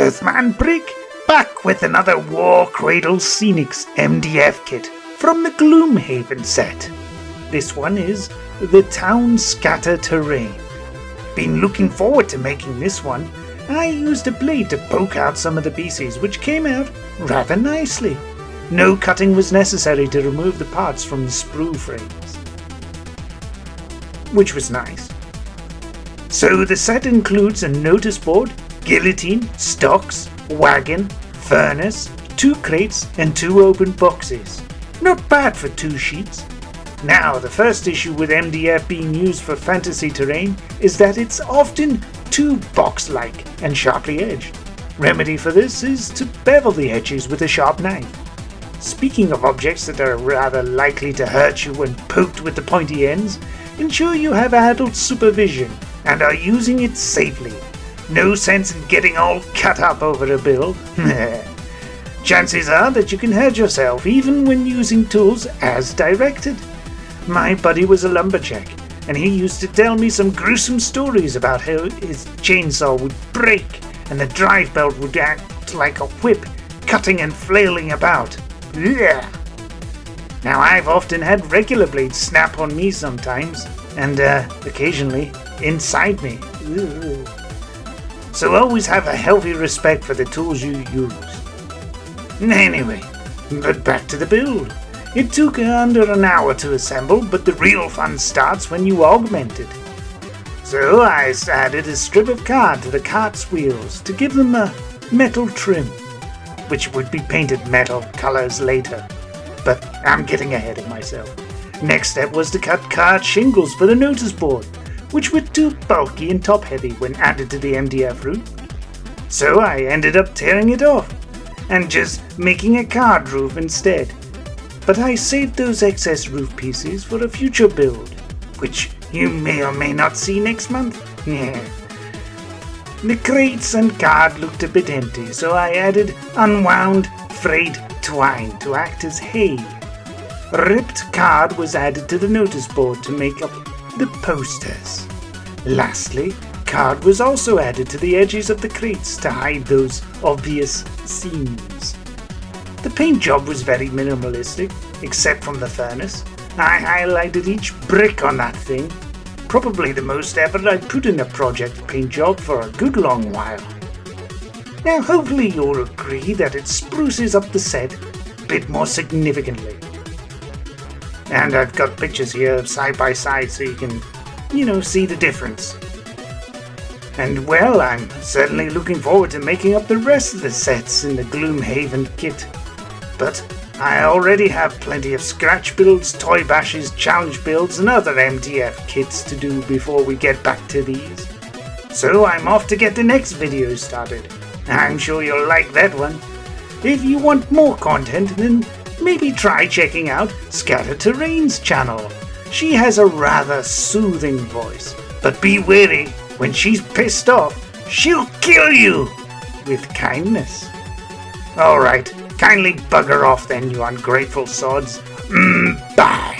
earthmanbrick, back with another Warcradle Scenics MDF kit from the Gloomhaven set. This one is the Town Scatter Terrain. Been looking forward to making this one. I used a blade to poke out some of the pieces, which came out rather nicely. No cutting was necessary to remove the parts from the sprue frames, which was nice. So the set includes a notice board, guillotine, stocks, wagon, furnace, 2 crates and 2 open boxes. Not bad for 2 sheets. Now, the first issue with MDF being used for fantasy terrain is that it's often too box-like and sharply edged. Remedy for this is to bevel the edges with a sharp knife. Speaking of objects that are rather likely to hurt you when poked with the pointy ends, ensure you have adult supervision and are using it safely. No sense in getting all cut up over a build. Chances are that you can hurt yourself even when using tools as directed. My buddy was a lumberjack, and he used to tell me some gruesome stories about how his chainsaw would break and the drive belt would act like a whip, cutting and flailing about. Ugh. Now, I've often had regular blades snap on me sometimes, and occasionally inside me. Ugh. So always have a healthy respect for the tools you use. Anyway, but back to the build. It took under an hour to assemble, but the real fun starts when you augment it. So I added a strip of card to the cart's wheels to give them a metal trim, which would be painted metal colors later. But I'm getting ahead of myself. Next step was to cut card shingles for the notice board, which were too bulky and top-heavy when added to the MDF route. So I ended up tearing it off and just making a card roof instead. But I saved those excess roof pieces for a future build, which you may or may not see next month. The crates and card looked a bit empty, so I added unwound frayed twine to act as hay. Ripped card was added to the notice board to make up the posters. Lastly, card was also added to the edges of the crates to hide those obvious seams. The paint job was very minimalistic, except from the furnace. I highlighted each brick on that thing. Probably the most effort I'd put in a project paint job for a good long while. Now hopefully you'll agree that it spruces up the set a bit more significantly. And I've got pictures here side by side so you can, see the difference. And well, I'm certainly looking forward to making up the rest of the sets in the Gloomhaven kit. But I already have plenty of scratch builds, toy bashes, challenge builds and other MDF kits to do before we get back to these. So I'm off to get the next video started. I'm sure you'll like that one. If you want more content, then maybe try checking out Scatter Terrain's channel. She has a rather soothing voice, but be wary, when she's pissed off, she'll kill you with kindness. Alright, kindly bugger off then, you ungrateful sods. Bye.